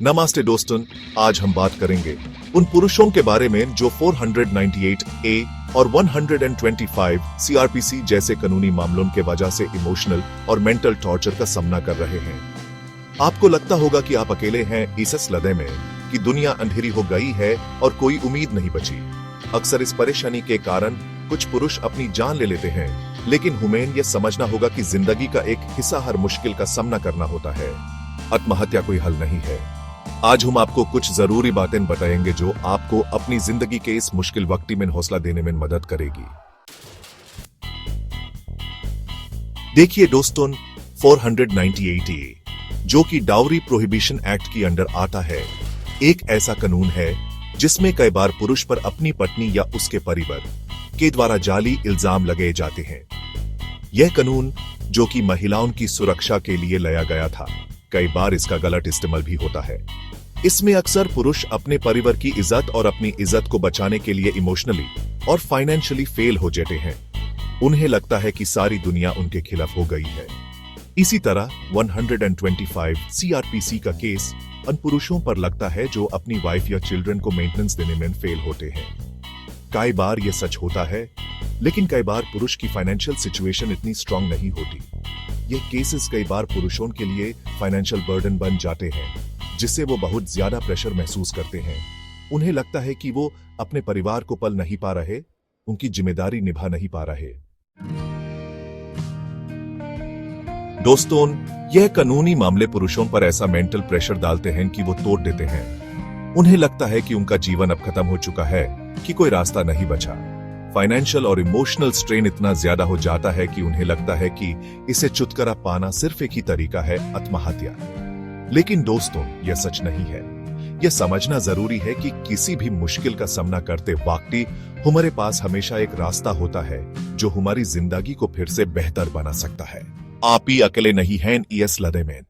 नमस्ते दोस्तों, आज हम बात करेंगे उन पुरुषों के बारे में जो 498A और 125 CRPC जैसे कानूनी मामलों के वजह से इमोशनल और मेंटल टॉर्चर का सामना कर रहे हैं। आपको लगता होगा कि आप अकेले हैं इस सदमे में कि दुनिया अंधेरी हो गई है और कोई उम्मीद नहीं बची। अक्सर इस परेशानी के कारण कुछ पुरुष अपनी जान ले लेते हैं, लेकिन हमें यह समझना होगा कि जिंदगी का एक हिस्सा हर मुश्किल का सामना करना होता है। आत्महत्या कोई हल नहीं है। आज हम आपको कुछ जरूरी बातें बताएंगे जो आपको अपनी जिंदगी के इस मुश्किल वक्त में हौसला देने में मदद करेगी। देखिए दोस्तों, 498A जो कि डाउरी प्रोहिबिशन एक्ट की अंडर आता है, एक ऐसा कानून है जिसमें कई बार पुरुष पर अपनी पत्नी या उसके परिवार के द्वारा जाली इल्जाम लगाए जाते हैं। यह कानून जो कि महिलाओं की सुरक्षा के लिए लाया गया था, कई बार इसका गलत इस्तेमाल भी होता है। इसमें अक्सर पुरुष अपने परिवार की इज्जत और अपनी इज्जत को बचाने के लिए इमोशनली और फाइनेंशियली फेल हो जाते हैं। उन्हें लगता है कि सारी दुनिया उनके खिलाफ हो गई है। इसी तरह 125 CRPC का केस उन पुरुषों पर लगता है जो अपनी वाइफ या चिल्ड्रन को मेंटेनेंस देने में फेल होते हैं। कई बार यह सच होता है, लेकिन कई बार पुरुष की फाइनेंशियल सिचुएशन इतनी स्ट्रांग नहीं होती। ये केसेस कई बार पुरुषों के लिए फाइनेंशियल बर्डन बन जाते हैं, जिससे वो बहुत ज्यादा प्रेशर महसूस करते हैं। उन्हें लगता है कि वो अपने परिवार को पल नहीं पा रहे, उनकी जिम्मेदारी निभा नहीं पा रहे। दोस्तों, यह कानूनी मामले पुरुषों पर ऐसा मेंटल प्रेशर डालते हैं कि वो तोड़ देते हैं। उन्हें लगता है कि उनका जीवन अब खत्म हो चुका है, कि कोई रास्ता नहीं बचा। फाइनेंशियल और इमोशनल स्ट्रेन इतना ज्यादा हो जाता है कि उन्हें लगता है कि इसे छुटकारा पाना सिर्फ एक ही तरीका है, आत्महत्या। लेकिन दोस्तों, यह सच नहीं है। यह समझना जरूरी है कि किसी भी मुश्किल का सामना करते वक्त हमारे पास हमेशा एक रास्ता होता है जो हमारी जिंदगी को फिर से बेहतर बना सकता है। आप ही अकेले नहीं हैं इस लड़ाई में।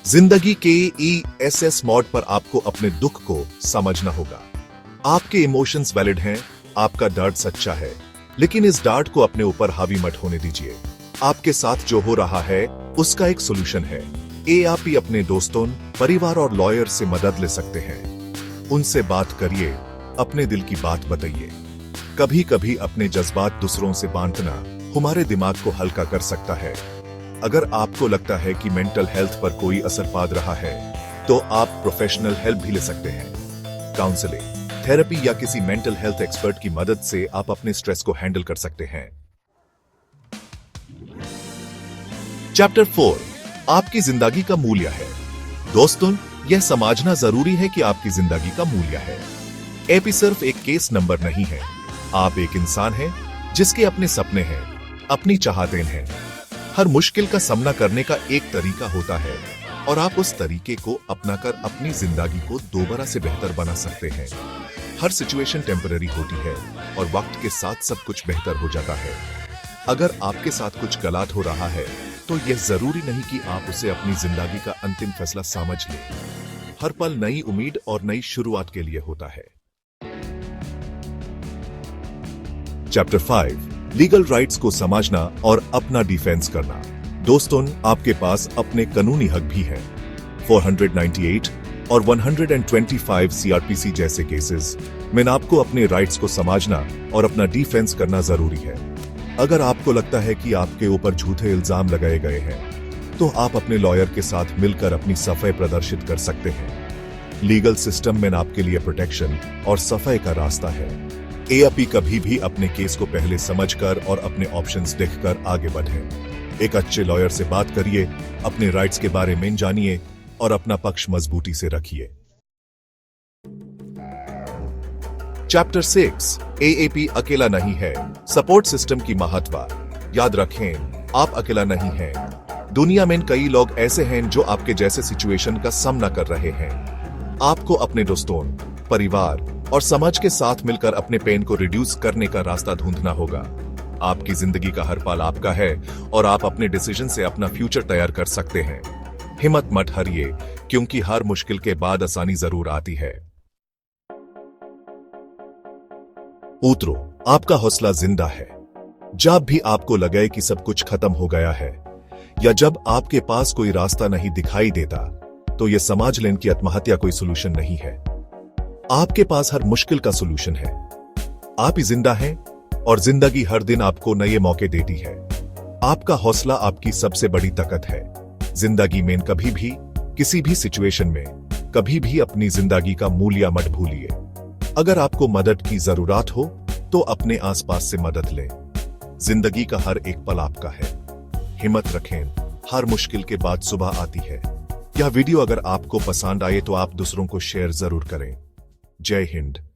जिंदगी के ESS मोड पर आपको अपने दुख को समझना होगा। आपके इमोशंस वैलिड हैं, आपका दर्द सच्चा है, लेकिन इस दर्द को अपने ऊपर हावी मत होने दीजिए। आपके साथ जो हो रहा है उसका एक सॉल्यूशन है। आप ही अपने दोस्तों, परिवार और लॉयर से मदद ले सकते हैं। उनसे बात करिए, अपने दिल की बात बताइए। कभी कभी अपने जज्बात दूसरों से बांटना हमारे दिमाग को हल्का कर सकता है। अगर आपको लगता है कि मेंटल हेल्थ पर कोई असर पड़ रहा है, तो आप प्रोफेशनल हेल्प भी ले सकते हैं। काउंसलिंग, थेरेपी या किसी मेंटल हेल्थ एक्सपर्ट की मदद से आप अपने स्ट्रेस को हैंडल कर सकते हैं। चैप्टर 4, आपकी जिंदगी का मूल्य है। दोस्तों, यह समझना जरूरी है कि आपकी जिंदगी का मूल्य है। एपी सिर्फ एक केस नंबर नहीं है। आप एक इंसान हैं जिसके अपने सपने हैं, अपनी चाहतें हैं। हर मुश्किल का सामना करने का एक तरीका होता है और आप उस तरीके को अपनाकर अपनी जिंदगी को दोबारा से बेहतर बना सकते हैं। हर सिचुएशन टेम्पररी होती है और वक्त के साथ सब कुछ बेहतर हो जाता है। अगर आपके साथ कुछ गलत हो रहा है, तो यह जरूरी नहीं कि आप उसे अपनी जिंदगी का अंतिम फैसला समझ लें। हर पल नई उम्मीद और नई शुरुआत के लिए होता है। चैप्टर 5, लीगल राइट्स को समझना और अपना डिफेंस करना। दोस्तों, आपके पास अपने कानूनी हक भी हैं। 498 और 125 CRPC जैसे केसेस में आपको अपने राइट्स को समझना और अपना डिफेंस करना जरूरी है। अगर आपको लगता है कि आपके ऊपर झूठे इल्जाम लगाए गए हैं, तो आप अपने लॉयर के साथ मिलकर अपनी सफाई प्रदर्शित कर सकते हैं। लीगल सिस्टम में आपके लिए प्रोटेक्शन और सफाई का रास्ता है। आप कभी भी अपने केस को पहले समझकर और अपने ऑप्शंस देखकर आगे बढ़ें। एक अच्छे लॉयर से बात करिए, अपने राइट्स के बारे में जानिए और अपना पक्ष मजबूती से रखिए। चैप्टर 6, AAP अकेला नहीं है, सपोर्ट सिस्टम की महत्व। याद रखें, आप अकेला नहीं हैं। दुनिया में कई लोग ऐसे हैं जो आपके जैसे सिचुएशन का सामना कर रहे हैं। आपको अपने दोस्तों, परिवार और समाज के साथ मिलकर अपने पेन को रिड्यूस करने का रास्ता ढूंढना होगा। आपकी जिंदगी का हर पल आपका है और आप अपने डिसीजन से अपना फ्यूचर तैयार कर सकते हैं। हिम्मत मत हारिए, क्योंकि हर मुश्किल के बाद आसानी जरूर आती है। उतरो, आपका हौसला जिंदा है। जब भी आपको लगे कि सब कुछ खत्म हो गया है या जब आपके पास कोई रास्ता नहीं दिखाई देता, तो यह समझ लें कि आत्महत्या कोई सोल्यूशन नहीं है। आपके पास हर मुश्किल का सोल्यूशन है। आप ही जिंदा हैं और जिंदगी हर दिन आपको नए मौके देती है। आपका हौसला आपकी सबसे बड़ी ताकत है। जिंदगी में कभी भी, किसी भी सिचुएशन में, कभी भी अपनी जिंदगी का मूल्य मत भूलिए। अगर आपको मदद की जरूरत हो तो अपने आसपास से मदद लें। जिंदगी का हर एक पल आपका है। हिम्मत रखें, हर मुश्किल के बाद सुबह आती है। यह वीडियो अगर आपको पसंद आए तो आप दूसरों को शेयर जरूर करें। जय हिंद।